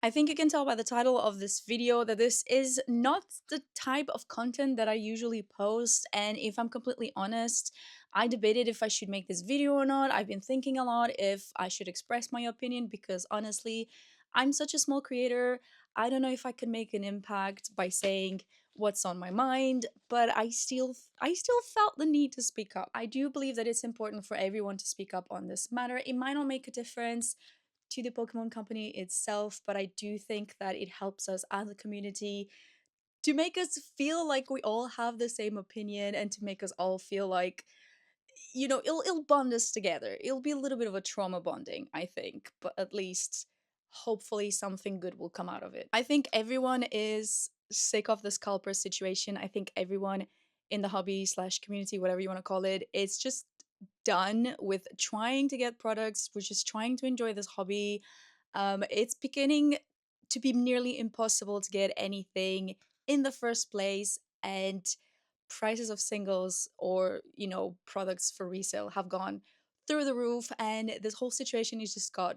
I think you can tell by the title of this video that this is not the type of content that I usually post. And if I'm completely honest, I debated if I should make this video or not. I've been thinking a lot if I should express my opinion because honestly, I'm such a small creator. I don't know if I could make an impact by saying what's on my mind, but I still felt the need to speak up. I do believe that it's important for everyone to speak up on this matter. It might not make a difference to the Pokemon Company itself, but I do think that it helps us as a community to make us feel like we all have the same opinion and to make us all feel like, it'll bond us together. It'll be a little bit of a trauma bonding, I think, but at least hopefully something good will come out of it. I think everyone is sick of the scalper situation. I think everyone in the hobby slash community, whatever you want to call it, is just done with trying to get products. We're just trying to enjoy this hobby. It's beginning to be nearly impossible to get anything in the first place, and prices of singles or products for resale have gone through the roof, and this whole situation has just got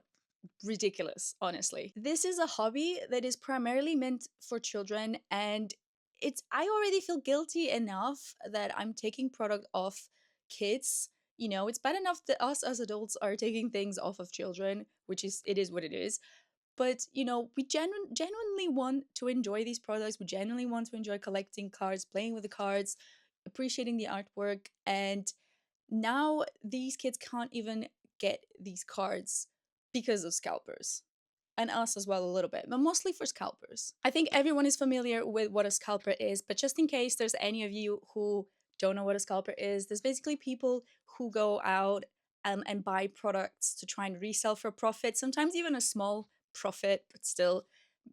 ridiculous. Honestly, this is a hobby that is primarily meant for children, and I already feel guilty enough that I'm taking product off kids. It's bad enough that us as adults are taking things off of children, which is what it is. But we genuinely want to enjoy these products. We genuinely want to enjoy collecting cards, playing with the cards, appreciating the artwork. And now these kids can't even get these cards because of scalpers. And us as well, a little bit, but mostly for scalpers. I think everyone is familiar with what a scalper is, but just in case there's any of you who don't know what a scalper is, there's basically people who go out and buy products to try and resell for profit, sometimes even a small profit, but still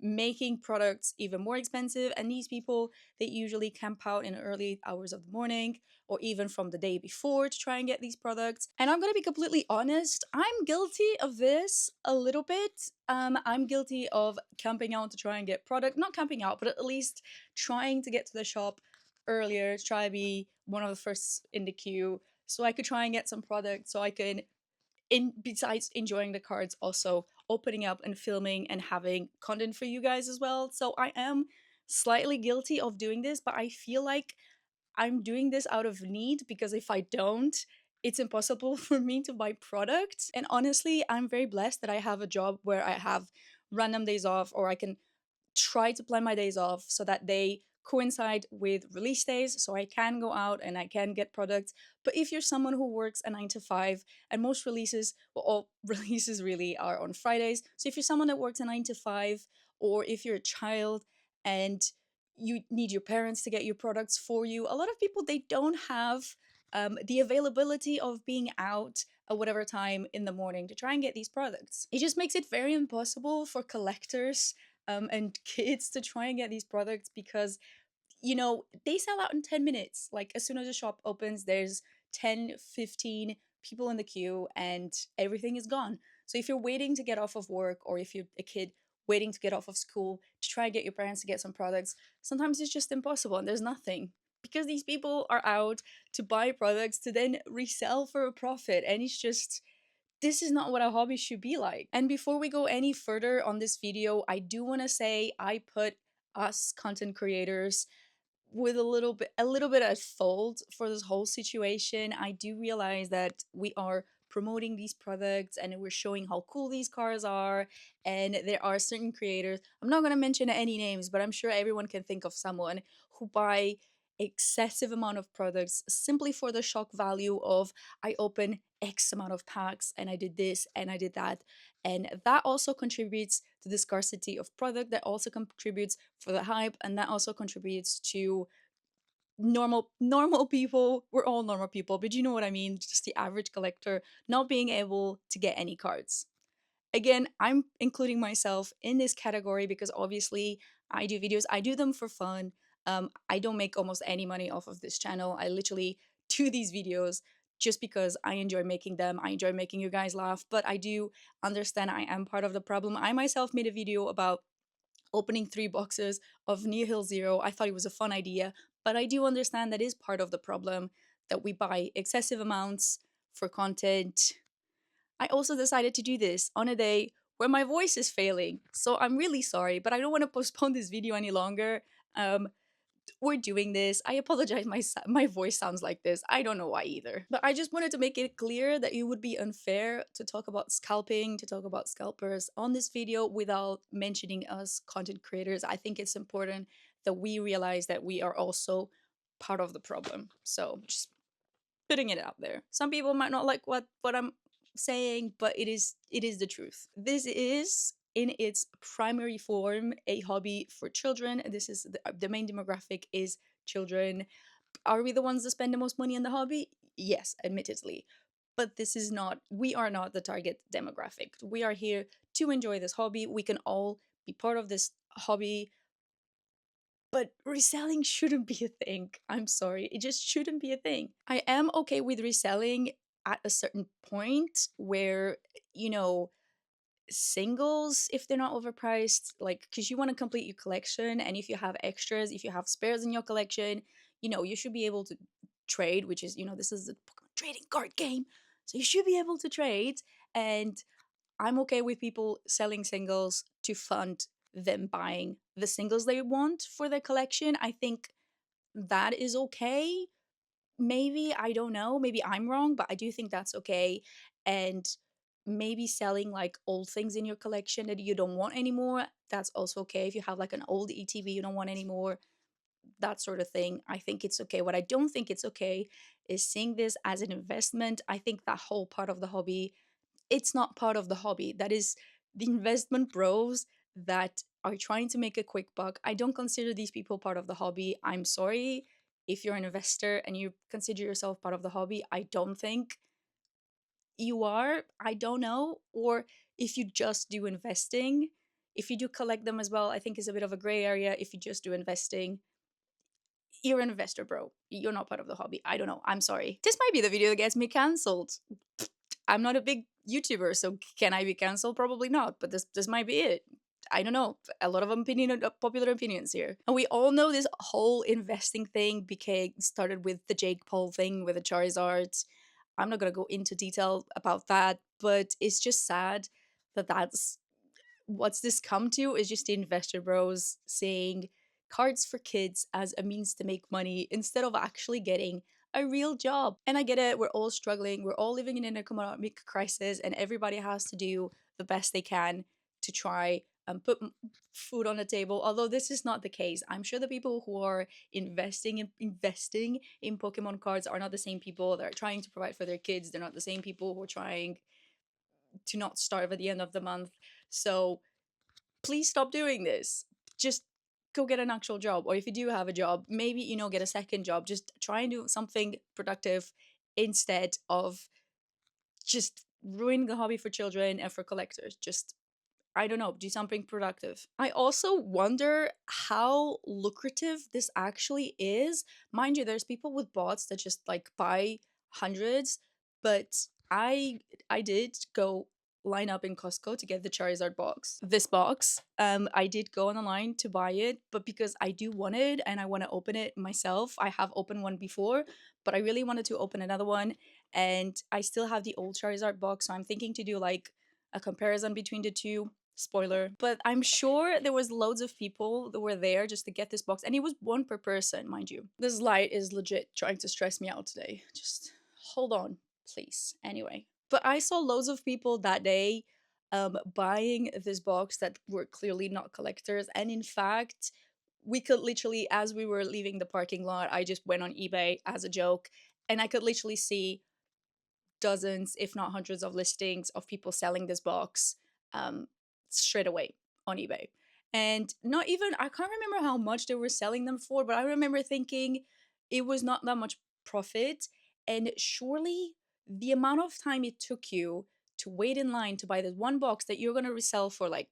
making products even more expensive. And these people, they usually camp out in early hours of the morning or even from the day before to try and get these products. And I'm gonna be completely honest, I'm guilty of this a little bit. I'm guilty of camping out to try and get product, not camping out, but at least trying to get to the shop earlier, to try to be one of the first in the queue so I could try and get some product so I can, besides enjoying the cards, also opening up and filming and having content for you guys as well. So I am slightly guilty of doing this, but I feel like I'm doing this out of need because if I don't, it's impossible for me to buy products. And honestly, I'm very blessed that I have a job where I have random days off, or I can try to plan my days off so that they coincide with release days so I can go out and I can get products. But if you're someone who works a 9 to 5, and most releases, well, all releases really are on Fridays. So if you're someone that works a 9 to 5, or if you're a child and you need your parents to get your products for you, a lot of people, they don't have the availability of being out at whatever time in the morning to try and get these products. It just makes it very impossible for collectors and kids to try and get these products because they sell out in 10 minutes. Like as soon as the shop opens, there's 10, 15 people in the queue and everything is gone. So if you're waiting to get off of work, or if you're a kid waiting to get off of school to try and get your parents to get some products, sometimes it's just impossible and there's nothing because these people are out to buy products to then resell for a profit. And it's just, this is not what a hobby should be like. And before we go any further on this video, I do want to say I put us content creators with a little bit at fault for this whole situation. I do realize that we are promoting these products and we're showing how cool these cars are, and there are certain creators, I'm not going to mention any names, but I'm sure everyone can think of someone who buy excessive amount of products simply for the shock value of, I open X amount of packs and I did this and I did that. And that also contributes to the scarcity of product, that also contributes for the hype, and that also contributes to normal people. We're all normal people, but you know what I mean, just the average collector not being able to get any cards. Again, I'm including myself in this category because obviously I do videos, I do them for fun. I don't make almost any money off of this channel. I literally do these videos just because I enjoy making them. I enjoy making you guys laugh, but I do understand I am part of the problem. I myself made a video about opening 3 boxes of Nihil Zero. I thought it was a fun idea, but I do understand that is part of the problem, that we buy excessive amounts for content. I also decided to do this on a day where my voice is failing. So I'm really sorry, but I don't want to postpone this video any longer. Um, we're doing this. I apologize. My voice sounds like this. I don't know why either. But I just wanted to make it clear that it would be unfair to talk about scalping, to talk about scalpers on this video without mentioning us content creators. I think it's important that we realize that we are also part of the problem. So just putting it out there. Some people might not like what I'm saying, but it is the truth. This is in its primary form a hobby for children. This is the main demographic is children. Are we the ones that spend the most money on the hobby? Yes, admittedly. But this is not, we are not the target demographic. We are here to enjoy this hobby. We can all be part of this hobby, but reselling shouldn't be a thing. I'm sorry. It just shouldn't be a thing. I am okay with reselling at a certain point where, you know, singles, if they're not overpriced, like, because you want to complete your collection. And if you have extras, if you have spares in your collection, you should be able to trade, which is, this is the Pokemon trading card game. So you should be able to trade. And I'm okay with people selling singles to fund them buying the singles they want for their collection. I think that is okay. Maybe, I don't know, maybe I'm wrong, but I do think that's okay. And maybe selling like old things in your collection that you don't want anymore, that's also okay. If you have like an old ETB you don't want anymore, that sort of thing, I think it's okay. What I don't think it's okay is seeing this as an investment. I think that whole part of the hobby, it's not part of the hobby. That is the investment bros that are trying to make a quick buck. I don't consider these people part of the hobby. I'm sorry if you're an investor and you consider yourself part of the hobby. I don't think you are. I don't know. Or if you just do investing, if you do collect them as well, I think is a bit of a gray area. If you just do investing, you're an investor, bro. You're not part of the hobby. I don't know. I'm sorry. This might be the video that gets me cancelled. I'm not a big YouTuber, so can I be cancelled? Probably not, but this might be it. I don't know. A lot of popular opinions here. And we all know this whole investing thing started with the Jake Paul thing with the Charizard. I'm not going to go into detail about that, but it's just sad that that's what's this come to, is just the investor bros saying cards for kids as a means to make money instead of actually getting a real job. And I get it, we're all struggling, we're all living in an economic crisis, and everybody has to do the best they can to try and put food on the table. Although this is not the case. I'm sure the people who are investing in Pokemon cards are not the same people that are trying to provide for their kids. They're not the same people who are trying to not starve at the end of the month. So please stop doing this. Just go get an actual job. Or if you do have a job, maybe, get a second job. Just try and do something productive instead of just ruining the hobby for children and for collectors. Just, I don't know, do something productive. I also wonder how lucrative this actually is. Mind you, there's people with bots that just like buy hundreds, but I did go line up in Costco to get the Charizard box. This box, I did go on the line to buy it, but because I do want it and I want to open it myself, I have opened one before, but I really wanted to open another one, and I still have the old Charizard box, so I'm thinking to do like a comparison between the two. Spoiler. But I'm sure there was loads of people that were there just to get this box, and it was one per person, mind you. This light is legit trying to stress me out today. Just hold on, please. Anyway. But I saw loads of people that day buying this box that were clearly not collectors. And in fact, we could literally, as we were leaving the parking lot, I just went on eBay as a joke, and I could literally see dozens, if not hundreds, of listings of people selling this box um, straight away on eBay. And not even, I can't remember how much they were selling them for, but I remember thinking it was not that much profit. And surely the amount of time it took you to wait in line to buy this one box that you're going to resell for like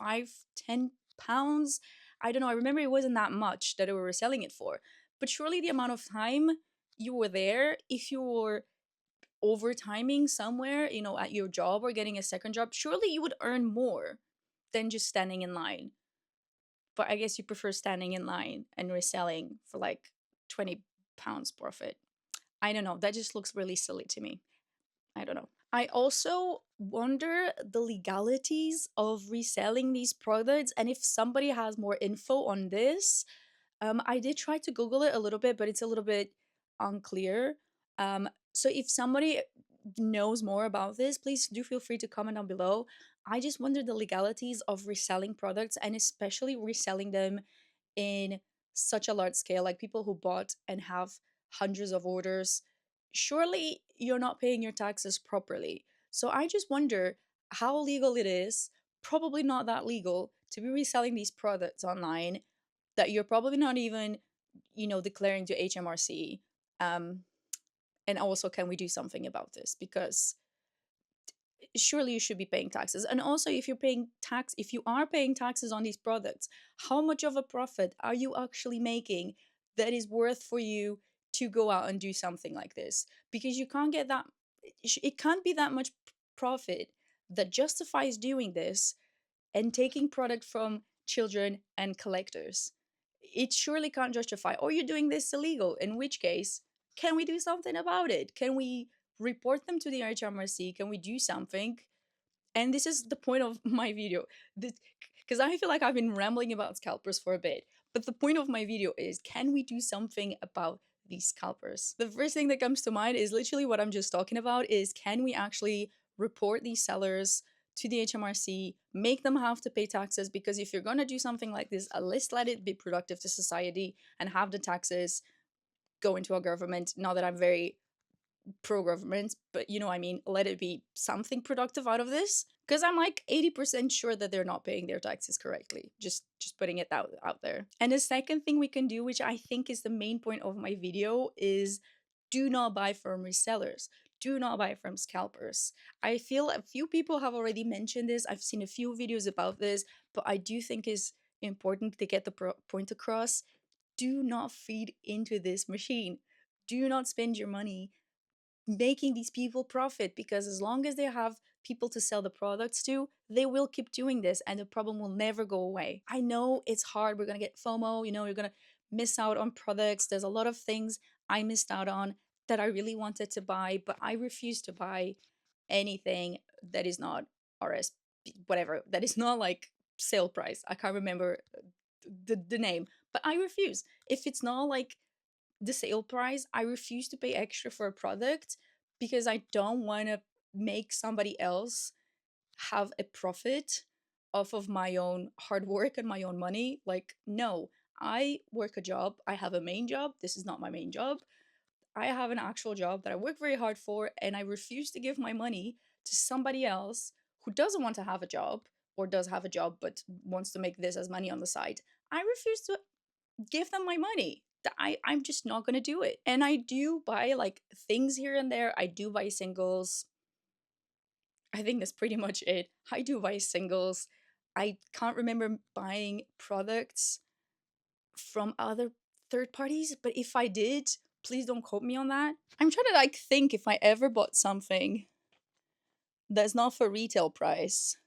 5-10 pounds. I don't know. I remember it wasn't that much that they were selling it for. But surely the amount of time you were there, if you were overtiming somewhere, at your job or getting a second job, surely you would earn more than just standing in line. But I guess you prefer standing in line and reselling for like 20 pounds profit. I don't know. That just looks really silly to me. I don't know. I also wonder the legalities of reselling these products, and if somebody has more info on this. I did try to Google it a little bit, but it's a little bit unclear. So if somebody knows more about this, please do feel free to comment down below. I just wonder the legalities of reselling products, and especially reselling them in such a large scale, like people who bought and have hundreds of orders. Surely you're not paying your taxes properly. So I just wonder how legal it is. Probably not that legal to be reselling these products online that you're probably not even, declaring to HMRC. Um, and also, can we do something about this? Because surely you should be paying taxes. And also, if you are paying taxes on these products, how much of a profit are you actually making that is worth for you to go out and do something like this? Because you can't get that, it can't be that much profit that justifies doing this and taking product from children and collectors. It surely can't justify, or you're doing this illegal, in which case, can we do something about it? Can we report them to the HMRC? Can we do something? And this is the point of my video, because I feel like I've been rambling about scalpers for a bit. But the point of my video is, can we do something about these scalpers? The first thing that comes to mind is literally what I'm just talking about, is can we actually report these sellers to the HMRC, make them have to pay taxes? Because if you're going to do something like this, at least let it be productive to society and have the taxes go into our government. Not that I'm very pro government, but I mean, let it be something productive out of this. Because I'm like 80% sure that they're not paying their taxes correctly. Just putting it out there. And the second thing we can do, which I think is the main point of my video, is do not buy from resellers. Do not buy from scalpers. I feel a few people have already mentioned this. I've seen a few videos about this, but I do think it's important to get the point across. Do not feed into this machine. Do not spend your money making these people profit, because as long as they have people to sell the products to, they will keep doing this and the problem will never go away. I know it's hard. We're going to get FOMO, you're going to miss out on products. There's a lot of things I missed out on that I really wanted to buy, but I refuse to buy anything that is not RSP, whatever, that is not like sale price. I can't remember the name, but I refuse. If it's not like the sale price, I refuse to pay extra for a product, because I don't want to make somebody else have a profit off of my own hard work and my own money. Like, no, I work a job. I have a main job. This is not my main job. I have an actual job that I work very hard for, and I refuse to give my money to somebody else who doesn't want to have a job, or does have a job but wants to make this as money on the side. I refuse to give them my money. I'm just not gonna do it. And I do buy like things here and there. I do buy singles. I think that's pretty much it. I do buy singles. I can't remember buying products from other third parties, but if I did, please don't quote me on that. I'm trying to like think if I ever bought something that's not for retail price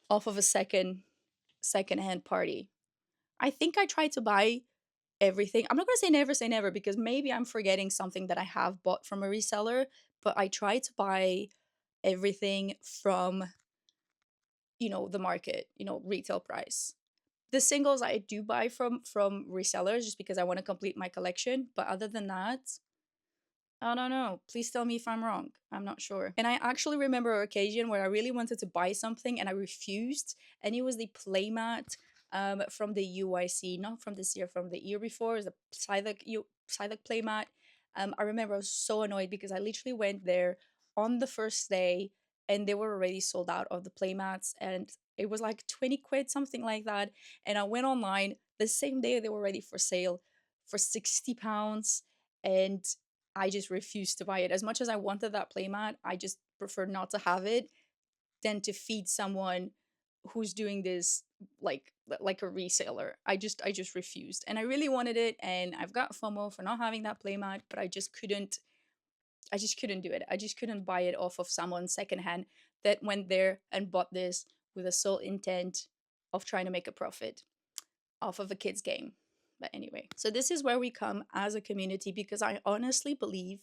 off of a second-hand party. I think I tried to buy everything. I'm not going to say never, because maybe I'm forgetting something that I have bought from a reseller, but I try to buy everything from, the market, retail price. The singles I do buy from resellers just because I want to complete my collection, but other than that, I don't know. Please tell me if I'm wrong. I'm not sure. And I actually remember an occasion where I really wanted to buy something and I refused. And it was the playmat from the UIC, not from this year, from the year before. It was a Psylocke playmat. I remember I was so annoyed because I literally went there on the first day and they were already sold out of the playmats. And it was like 20 quid, something like that. And I went online the same day they were ready for sale for £60. And I just refused to buy it. As much as I wanted that playmat, I just prefer not to have it than to feed someone who's doing this like a reseller. I just refused. And I really wanted it, and I've got FOMO for not having that playmat, but I just couldn't do it. I just couldn't buy it off of someone secondhand that went there and bought this with the sole intent of trying to make a profit off of a kid's game. But anyway, so this is where we come as a community, because I honestly believe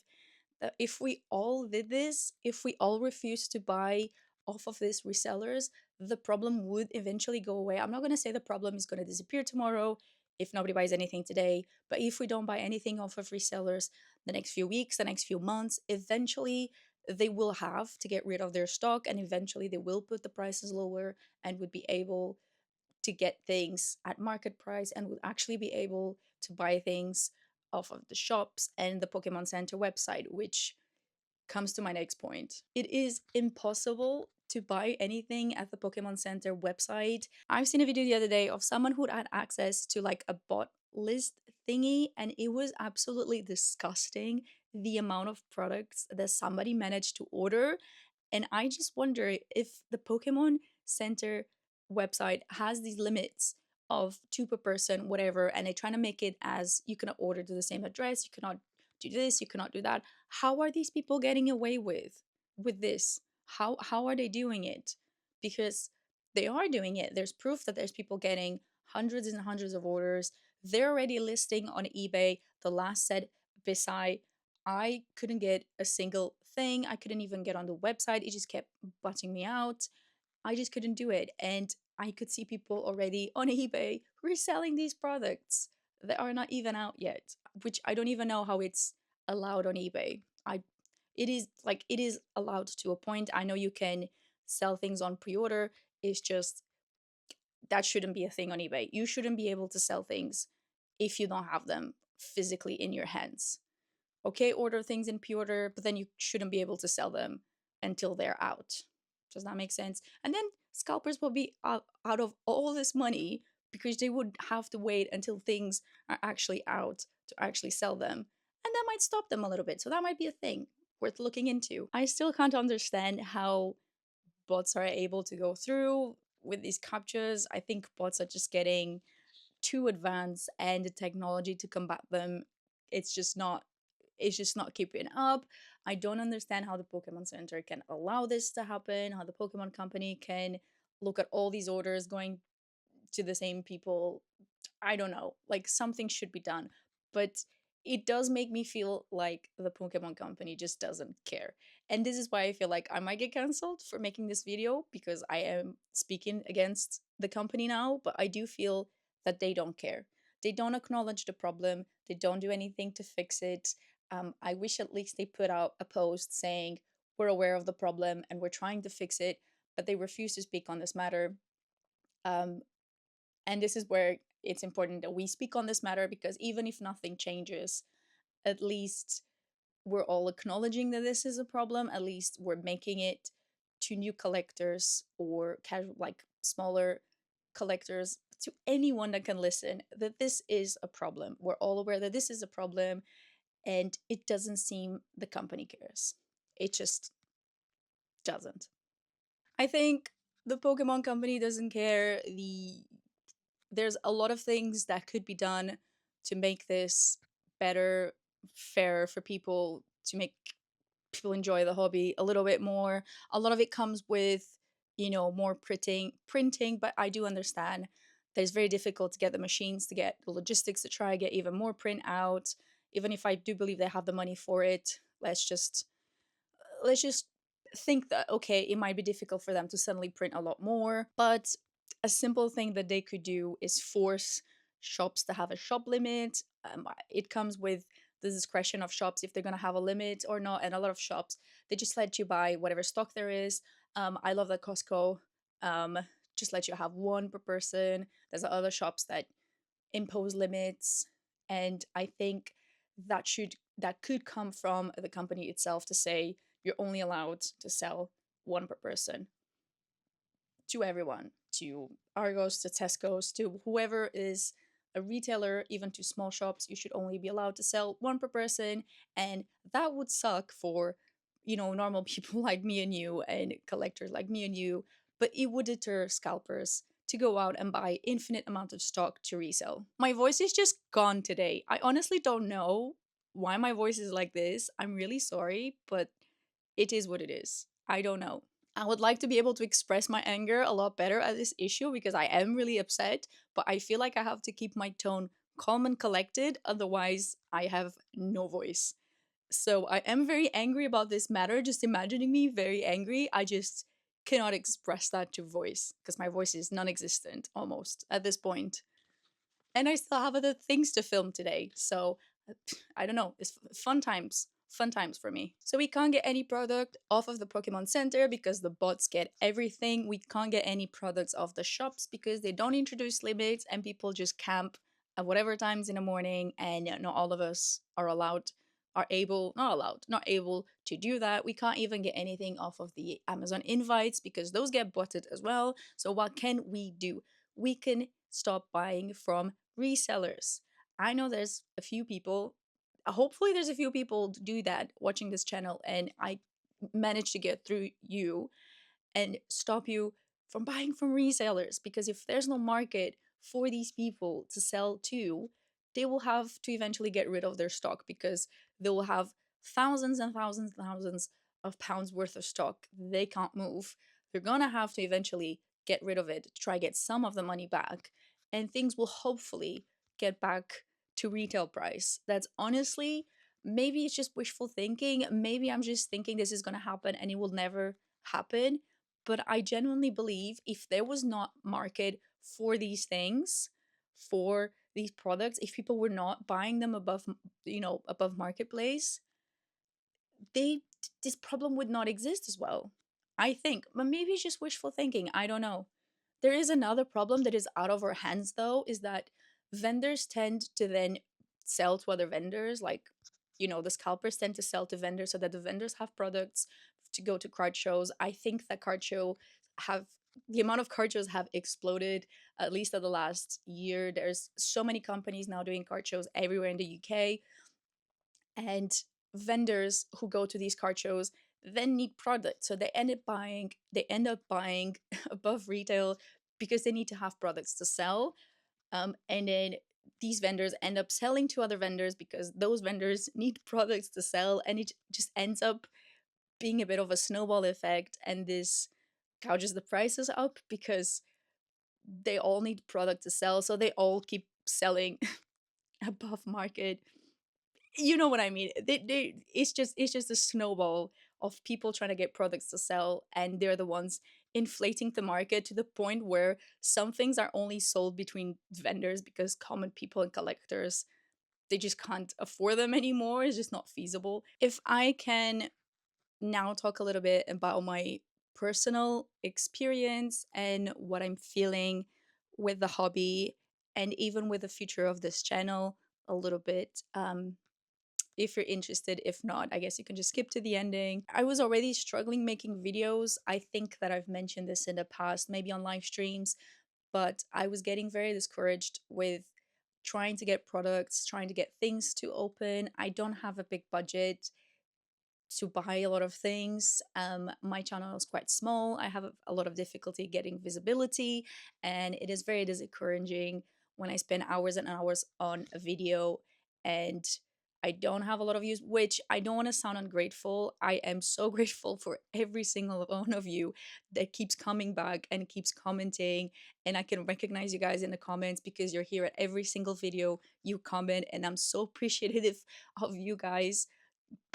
that if we all did this, if we all refused to buy off of these resellers, the problem would eventually go away. I'm not going to say the problem is going to disappear tomorrow if nobody buys anything today, but if we don't buy anything off of resellers the next few weeks, the next few months, eventually they will have to get rid of their stock, and eventually they will put the prices lower and would be able to get things at market price and would actually be able to buy things off of the shops and the Pokemon Center website, which comes to my next point. It is impossible to buy anything at the Pokemon Center website. I've seen a video the other day of someone who had access to like a bot list thingy, and it was absolutely disgusting the amount of products that somebody managed to order. And I just wonder if the Pokemon Center website has these limits of two per person, whatever, and they're trying to make it as you cannot order to the same address, you cannot do this, you cannot do that. How are these people getting away with this? How are they doing it? Because they are doing it. There's proof that there's people getting hundreds and hundreds of orders. They're already listing on eBay. The last said beside I couldn't get a single thing. I couldn't even get on the website. It just kept butting me out. I just couldn't do it. And I could see people already on eBay reselling these products that are not even out yet, which I don't even know how it's allowed on eBay. It is allowed to a point. I know you can sell things on pre-order. It's just that shouldn't be a thing on eBay. You shouldn't be able to sell things if you don't have them physically in your hands. Okay, order things in pre-order, but then you shouldn't be able to sell them until they're out. Does that make sense? And then scalpers will be out of all this money because they would have to wait until things are actually out to actually sell them. And that might stop them a little bit. So that might be a thing worth looking into. I still can't understand how bots are able to go through with these captures. I think bots are just getting too advanced, and the technology to combat them, it's just not it's just not keeping up. I don't understand how the Pokemon Center can allow this to happen, how the Pokemon Company can look at all these orders going to the same people. I don't know. Like something should be done. But it does make me feel like the Pokemon Company just doesn't care. And this is why I feel like I might get cancelled for making this video because I am speaking against the company now, but I do feel that they don't care. They don't acknowledge the problem, they don't do anything to fix it. I wish at least they put out a post saying, we're aware of the problem and we're trying to fix it, but they refuse to speak on this matter. Um, and this is where it's important that we speak on this matter because even if nothing changes, at least we're all acknowledging that this is a problem. At least we're making it to new collectors or casual, like smaller collectors, to anyone that can listen, that this is a problem. We're all aware that this is a problem, and it doesn't seem the company cares. It just doesn't. I think the Pokemon Company doesn't care. There's a lot of things that could be done to make this better, fairer for people, to make people enjoy the hobby a little bit more. A lot of it comes with, more printing, but I do understand that it's very difficult to get the machines, to get the logistics to try get even more print out. Even if I do believe they have the money for it, let's just think that okay, it might be difficult for them to suddenly print a lot more, but a simple thing that they could do is force shops to have a shop limit. It comes with the discretion of shops if they're going to have a limit or not, and a lot of shops, they just let you buy whatever stock there is. I love that Costco um, just let you have one per person. There's other shops that impose limits, and I think that could come from the company itself to say you're only allowed to sell one per person to everyone, to Argos, to Tesco's, to whoever is a retailer, even to small shops. You should only be allowed to sell one per person, and that would suck for normal people like me and you and collectors like me and you, but it would deter scalpers to go out and buy infinite amount of stock to resell. My voice is just gone today. I honestly don't know why my voice is like this. I'm really sorry, but it is what it is. I don't know. I would like to be able to express my anger a lot better at this issue because I am really upset, but I feel like I have to keep my tone calm and collected, otherwise, I have no voice. So I am very angry about this matter. Just imagining me very angry, I just cannot express that to voice because my voice is non existent almost at this point. And I still have other things to film today. So I don't know. It's fun times. Fun times for me. So we can't get any product off of the Pokemon Center because the bots get everything. We can't get any products off the shops because they don't introduce limits and people just camp at whatever times in the morning. And not all of us are allowed, are able, not allowed, not able to do that. We can't even get anything off of the Amazon invites because those get botted as well. So what can we do? We can stop buying from resellers. I know there's a few people, hopefully there's a few people do that watching this channel and I managed to get through you and stop you from buying from resellers, because if there's no market for these people to sell to, they will have to eventually get rid of their stock because they will have thousands and thousands and thousands of pounds worth of stock they can't move. They're gonna have to eventually get rid of it to try get some of the money back, and things will hopefully get back to retail price. That's honestly, maybe it's just wishful thinking. Maybe I'm just thinking this is going to happen and it will never happen. But I genuinely believe if there was not market for these things, for these products, if people were not buying them above, above marketplace, they this problem would not exist as well. I think, but maybe it's just wishful thinking. I don't know. There is another problem that is out of our hands though, is that vendors tend to then sell to other vendors. Like, the scalpers tend to sell to vendors so that the vendors have products to go to card shows. I think that card show have the amount of card shows have exploded, at least at the last year. There's so many companies now doing card shows everywhere in the UK, and vendors who go to these card shows then need products, so they end up buying above retail because they need to have products to sell. And then these vendors end up selling to other vendors because those vendors need products to sell, and it just ends up being a bit of a snowball effect, and this gouges the prices up because they all need product to sell, so they all keep selling above market. You know what I mean? It's just a snowball of people trying to get products to sell, and they're the ones inflating the market to the point where some things are only sold between vendors because common people and collectors, they just can't afford them anymore. It's just not feasible. If I can now talk a little bit about my personal experience and what I'm feeling with the hobby and even with the future of this channel a little bit. If you're interested. If not, I guess you can just skip to the ending. I was already struggling making videos. I think that I've mentioned this in the past, maybe on live streams, but I was getting very discouraged with trying to get products, trying to get things to open. I don't have a big budget to buy a lot of things. My channel is quite small. I have a lot of difficulty getting visibility, and it is very discouraging when I spend hours and hours on a video and I don't have a lot of views, which I don't want to sound ungrateful. I am so grateful for every single one of you that keeps coming back and keeps commenting. And I can recognize you guys in the comments because you're here at every single video you comment. And I'm so appreciative of you guys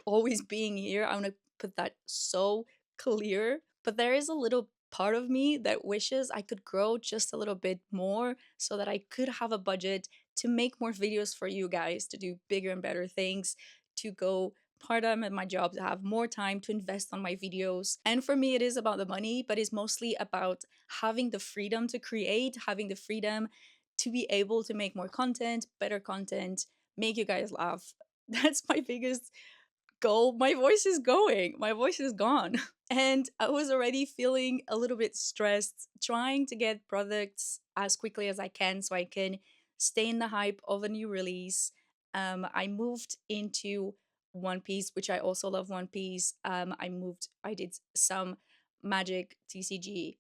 always being here. I want to put that so clear. But there is a little part of me that wishes I could grow just a little bit more so that I could have a budget to make more videos for you guys, to do bigger and better things, to go part time at my job, to have more time to invest on my videos. And for me, it is about the money, but it's mostly about having the freedom to create, having the freedom to be able to make more content, better content, make you guys laugh. That's my biggest goal. My voice is going. My voice is gone. And I was already feeling a little bit stressed trying to get products as quickly as I can so I can stay in the hype of a new release. I moved into One Piece, which I also love One Piece. I did some Magic TCG.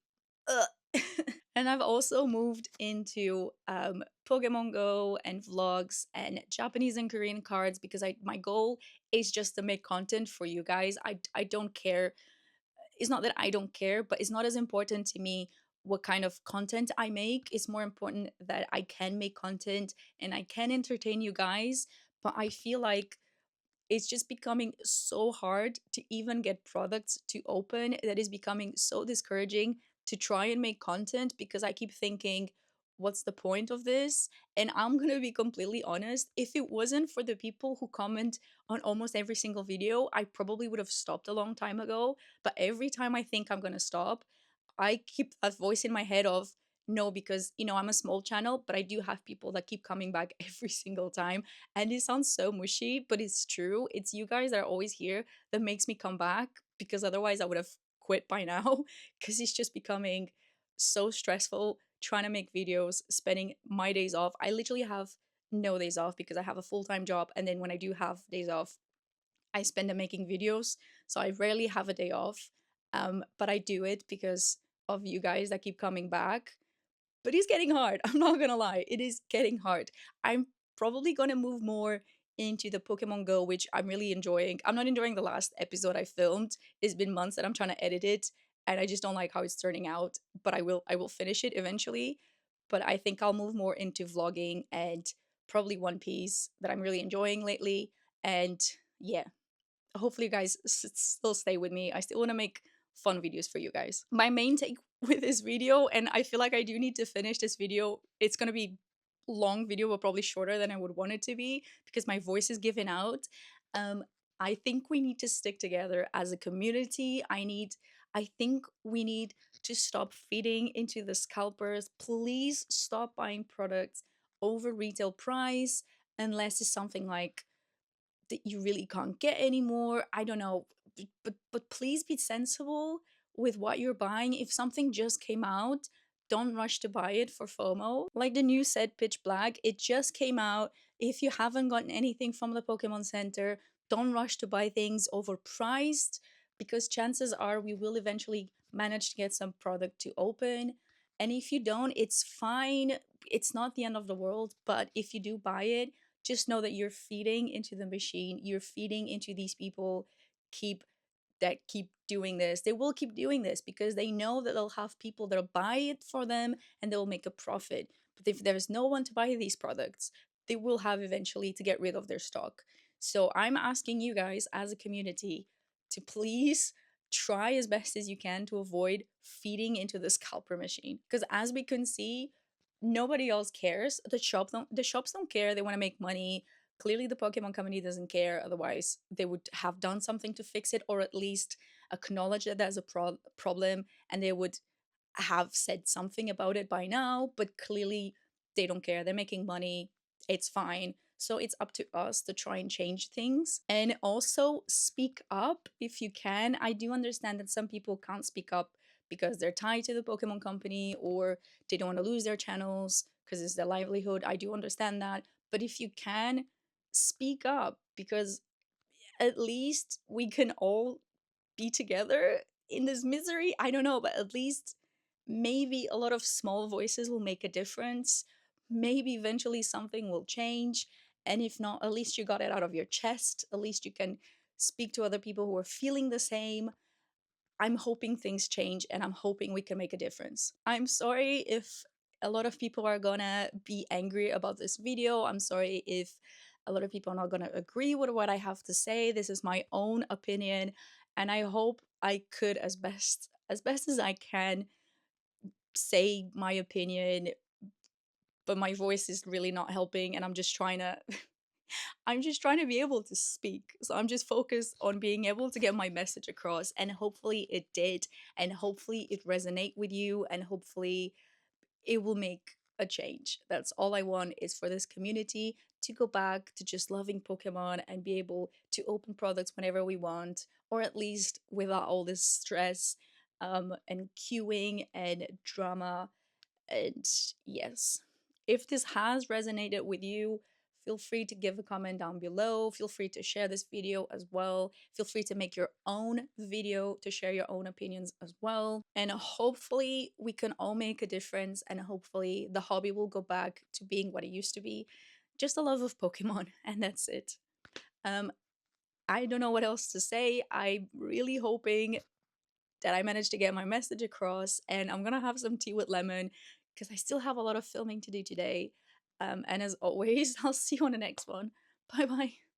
Ugh. And I've also moved into Pokemon Go and vlogs and Japanese and Korean cards because my goal is just to make content for you guys. I don't care. It's not that I don't care, but it's not as important to me what kind of content I make. It's more important that I can make content and I can entertain you guys. But I feel like it's just becoming so hard to even get products to open that is becoming so discouraging to try and make content because I keep thinking, what's the point of this? And I'm gonna be completely honest, if it wasn't for the people who comment on almost every single video, I probably would have stopped a long time ago. But every time I think I'm gonna stop, I keep that voice in my head of no, because I'm a small channel, but I do have people that keep coming back every single time. And it sounds so mushy, but it's true. It's you guys that are always here that makes me come back because otherwise I would have quit by now because it's just becoming so stressful trying to make videos, spending my days off. I literally have no days off because I have a full-time job, and then when I do have days off, I spend them making videos, so I rarely have a day off. But I do it because of you guys that keep coming back. But it's getting hard. I'm not gonna lie, it is getting hard. I'm probably gonna move more into the Pokemon Go, which I'm really enjoying. I'm not enjoying the last episode I filmed. It's been months that I'm trying to edit it, and I just don't like how it's turning out. But I will finish it eventually. But I think I'll move more into vlogging and probably One Piece that I'm really enjoying lately. And yeah, hopefully you guys still stay with me. I still want to make fun videos for you guys. My main take with this video, and I feel like I do need to finish this video. It's going to be long video, but probably shorter than I would want it to be because my voice is giving out. Um I think we need to stick together as a community. I think we need to stop feeding into the scalpers. Please stop buying products over retail price unless it's something like that you really can't get anymore. I don't know, but please be sensible with what you're buying. If something just came out, don't rush to buy it for FOMO. Like the new set Pitch Black, it just came out. If you haven't gotten anything from the Pokemon Center, don't rush to buy things overpriced because chances are we will eventually manage to get some product to open. And if you don't, it's fine. It's not the end of the world, but if you do buy it, just know that you're feeding into the machine. You're feeding into these people keep keep doing this. They will keep doing this because they know that they'll have people that'll buy it for them and they'll make a profit. But if there's no one to buy these products, they will have eventually to get rid of their stock. So I'm asking you guys as a community to please try as best as you can to avoid feeding into the scalper machine, because as we can see, nobody else cares. The shops don't care. They want to make money. Clearly the Pokemon company doesn't care, otherwise they would have done something to fix it, or at least acknowledge that there's a problem, and they would have said something about it by now. But clearly they don't care. They're making money. It's fine. So it's up to us to try and change things, and also speak up if you can. I do understand that some people can't speak up because they're tied to the Pokemon company, or they don't want to lose their channels because it's their livelihood. I do understand that. But if you can, speak up, because at least we can all be together in this misery. I don't know, but at least maybe a lot of small voices will make a difference. Maybe eventually something will change. And if not, at least you got it out of your chest. At least you can speak to other people who are feeling the same. I'm hoping things change, and I'm hoping we can make a difference. I'm sorry if a lot of people are gonna be angry about this video. I'm sorry if a lot of people are not gonna agree with what I have to say. This is my own opinion, and I hope I could, as best as I can, say my opinion, but my voice is really not helping, and I'm just trying to I'm just trying to be able to speak. So I'm just focused on being able to get my message across, and hopefully it did, and hopefully it resonate with you, and hopefully it will make a change. That's all I want, is for this community to go back to just loving Pokemon and be able to open products whenever we want, or at least without all this stress and queuing and drama. And yes, if this has resonated with you, feel free to give a comment down below. Feel free to share this video as well. Feel free to make your own video to share your own opinions as well. And hopefully we can all make a difference, and hopefully the hobby will go back to being what it used to be, just a love of Pokemon, and that's it. Um, I don't know what else to say. I'm really hoping that I managed to get my message across, and I'm gonna have some tea with lemon because I still have a lot of filming to do today. And as always, I'll see you on the next one. Bye bye.